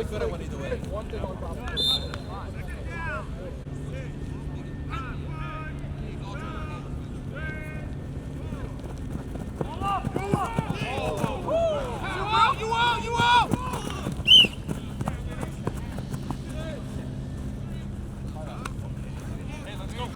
really good at one either way. One thing on top of it. You out! Hey, let's go.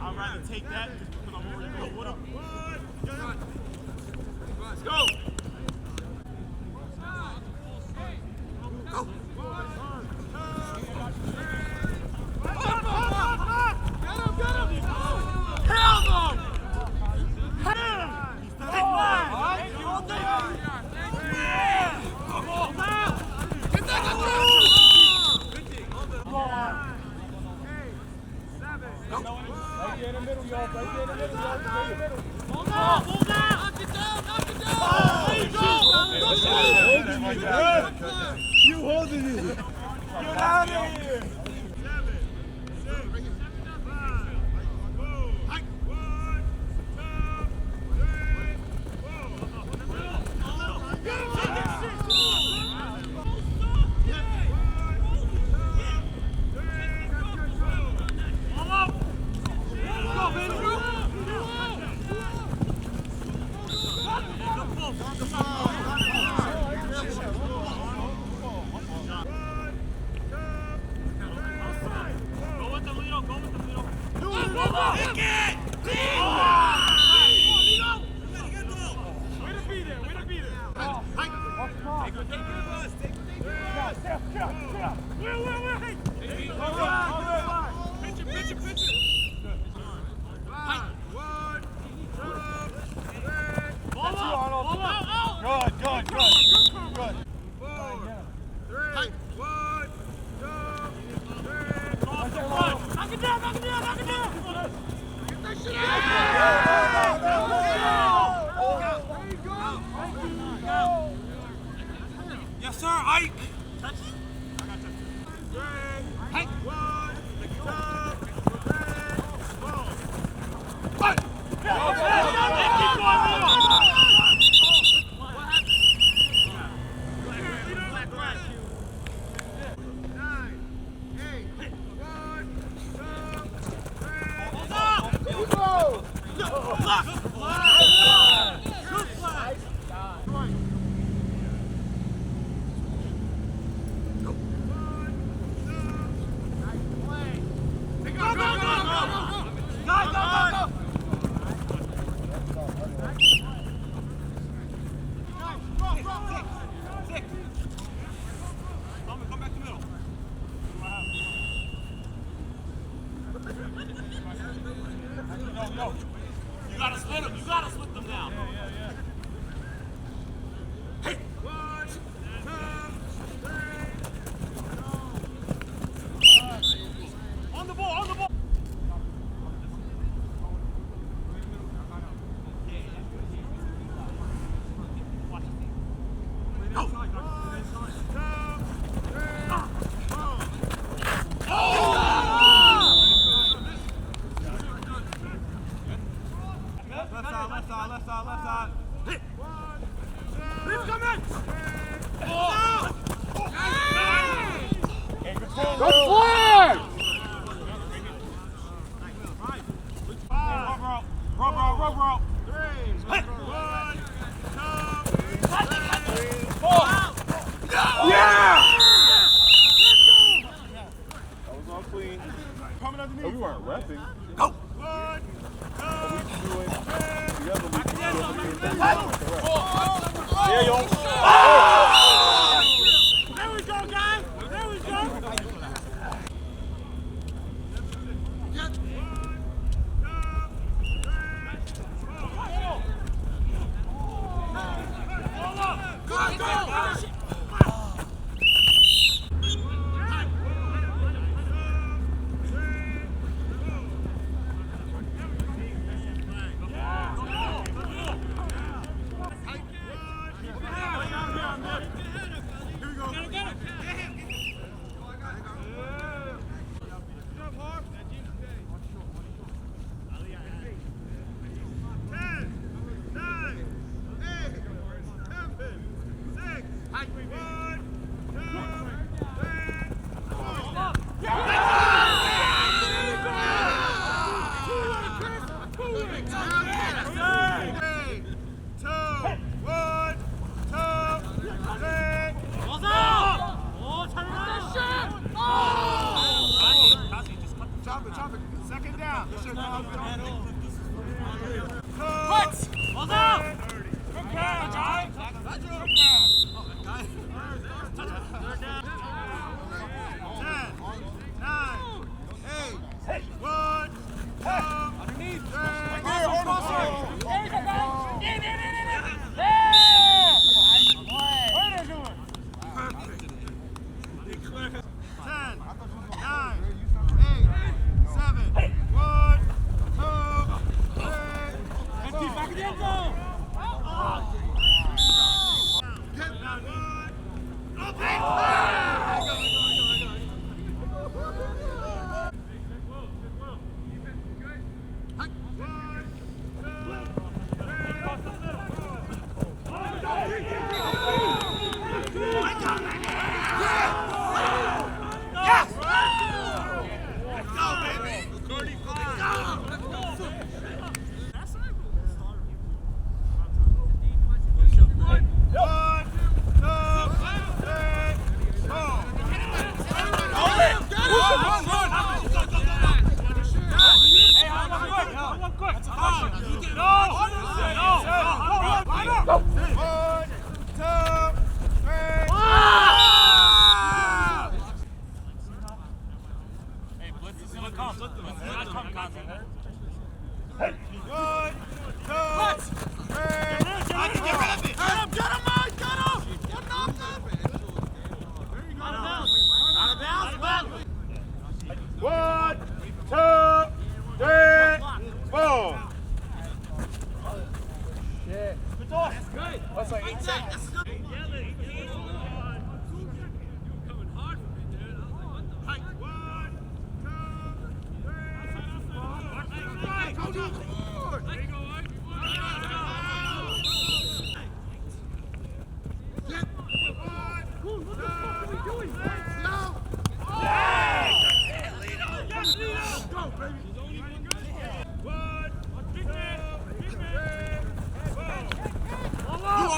I'd rather take that just because I'm already going with him. Let's go! You holding it! Get out of here! Yes, sir, Ike! You gotta split them. You gotta split them now. Hey. On the ball. On the ball. Left side.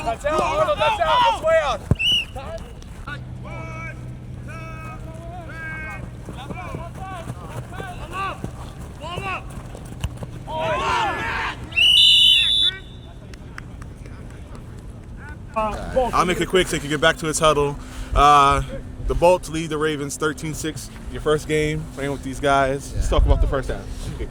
That's out, Arnold, that's out, that's way out. I'll make it quick so you can get back to his huddle. The Bolts lead the Ravens 13-6. Your first game playing with these guys. Let's talk about the first half.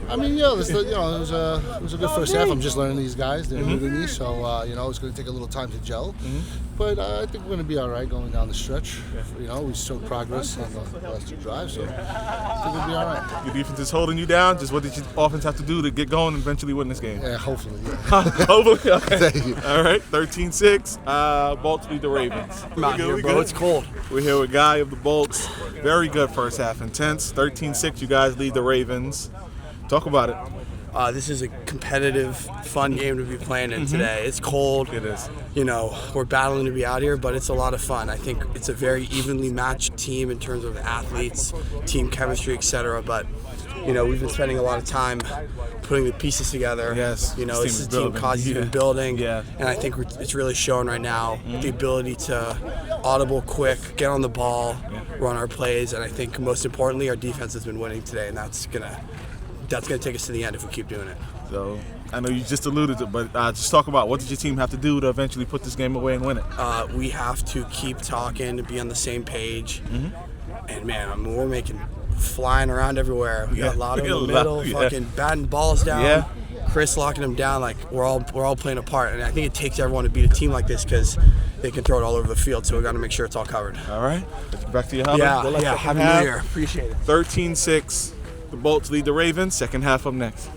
I mean, it was a good first half. I'm just learning these guys. They're new to me, so it's going to take a little time to gel. But I think we're going to be all right going down the stretch. We showed progress on the last two drives, so I think we'll be all right. Your defense is holding you down. Just what did your offense have to do to get going and eventually win this game? Yeah, hopefully. Yeah. Hopefully. Okay. Thank you. All right, 13-6. Bolts lead the Ravens. I'm out here, bro. It's cold. We're here with Guy of the Bolts. Very good first half. Intense. 13-6. You guys lead the Ravens. Talk about it. This is a competitive, fun game to be playing in today. It's cold. It is. We're battling to be out here, but it's a lot of fun. I think it's a very evenly matched team in terms of athletes, team chemistry, etc. But, we've been spending a lot of time putting the pieces together. Yes. This is a team Kazi's been building. Yeah. And I think it's really showing right now the ability to audible quick, get on the ball, run our plays, and I think most importantly, our defense has been winning today, and that's gonna take us to the end if we keep doing it. So I know you just alluded to it, but just talk about what did your team have to do to eventually put this game away and win it? We have to keep talking, to be on the same page. And man, we're flying around everywhere. We got Lotto in the middle, fucking batting balls down. Yeah. Chris locking them down. Like we're all playing a part, and I think it takes everyone to beat a team like this because they can throw it all over the field. So we got to make sure it's all covered. All right, let's get back to your huddle. Yeah. Happy New Year. Appreciate it. 13-6. The Bolts lead the Ravens. Second half up next.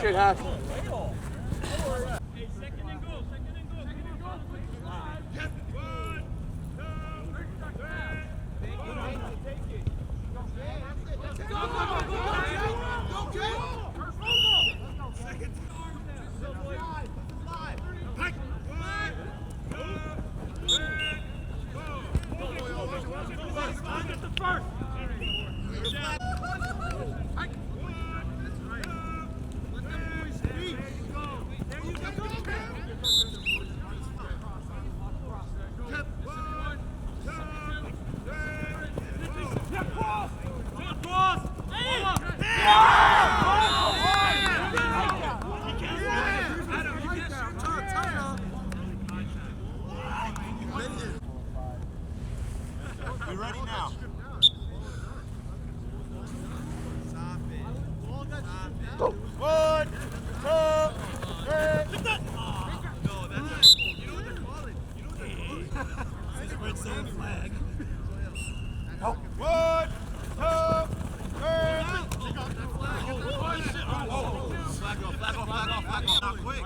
Appreciate Hash. You ready now? Go. 1, 2, 3. No, that's not. You know what they're calling? You know what they're calling? It's a red zone flag. Go. 1, 2, 3. Flag off, flag off, flag off, flag off. Not quick.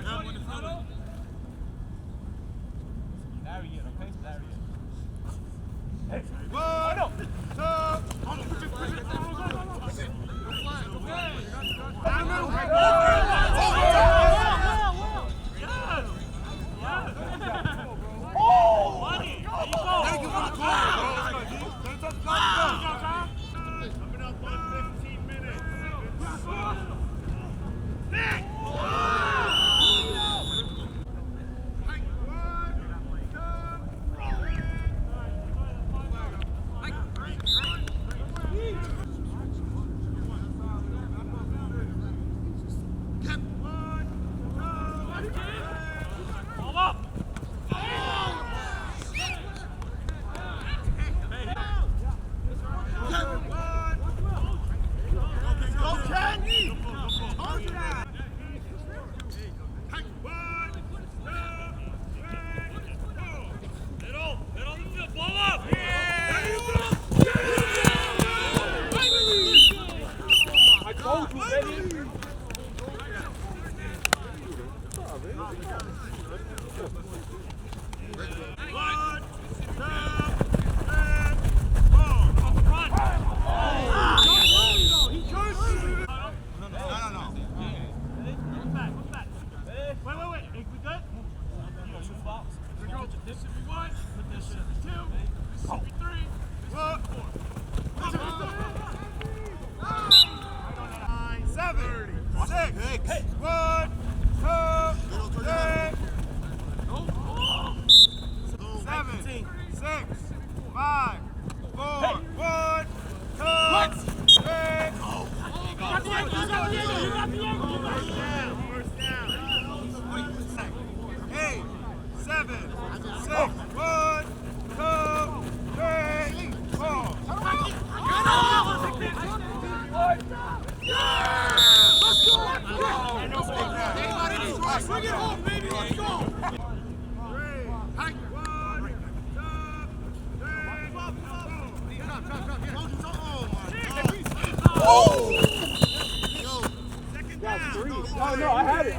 No, I had it.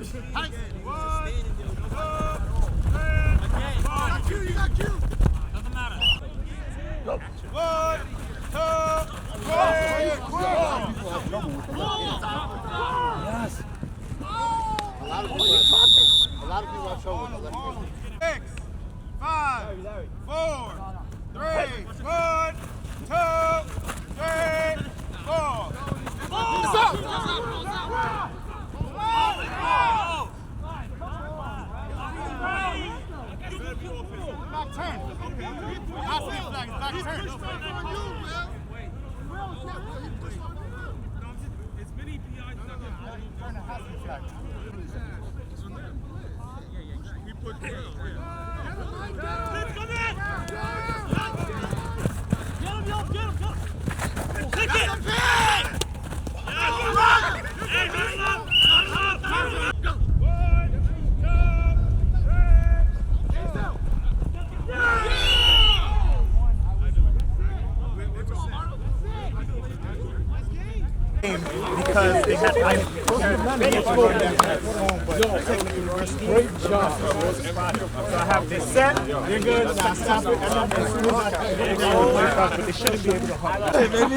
A lot of people have trouble with the left hand. 6, 5, 4, 3, 1, 2, 3, 4. Back turn. Half the flag is back turn. Because they had great job. So I have this set, they're good, now stop it, and then as soon as I but they shouldn't be able to hold. Hey, baby.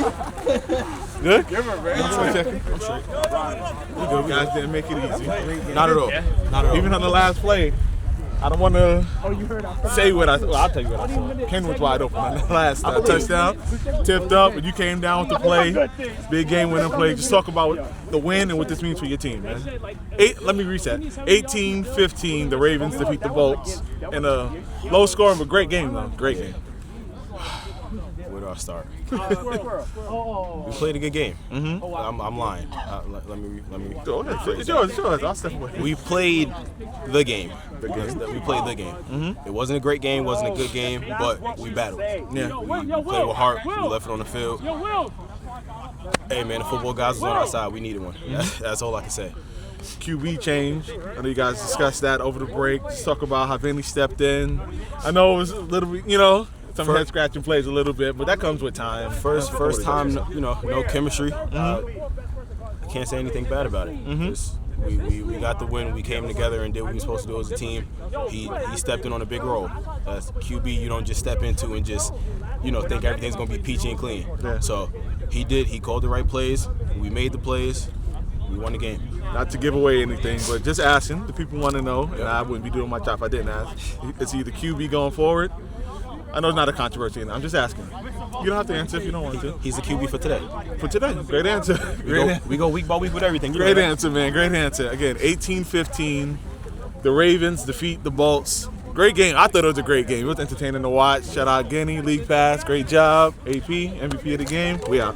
Good? I'm checking. I'm straight. You good. Guys didn't make it easy. Not at all. Not at all. Even on the last play, I don't want to say what I. Well, I'll tell you what I saw. Ken was wide open on the last touchdown, tipped up, and you came down with the play. Big game-winning play. Just talk about the win and what this means for your team, man. Let me reset. 18-15, the Ravens defeat the Bolts in a low-scoring but great game, though. Great game. Where do I start? We played a good game. I'm lying. Let me. Go ahead. It's yours. I'll step away. We played the game. We played the game. It wasn't a great game, wasn't a good game, but we battled. Yeah. We played with heart. We left it on the field. Hey, man, the football guys was on our side. We needed one. That's all I can say. QB change. I know you guys discussed that over the break. Just talk about how Vinny stepped in. I know it was a little bit, some head scratching plays a little bit, but that comes with time. First time, no chemistry. I can't say anything bad about it. We got the win. We came together and did what we were supposed to do as a team. He stepped in on a big role. As QB, you don't just step into and just think everything's gonna be peachy and clean. Yeah. So he did. He called the right plays. We made the plays. We won the game. Not to give away anything, but just asking. The people want to know, and I wouldn't be doing my job if I didn't ask. Is either QB going forward? I know it's not a controversy, and I'm just asking. You don't have to answer if you don't want to. He's the QB for today. For today, great answer. We go week by week with everything. Great answer, man. Great answer. Again, 18-15. The Ravens defeat the Bolts. Great game. I thought it was a great game. It was entertaining to watch. Shout out Guinea, League Pass. Great job. AP, MVP of the game. We out.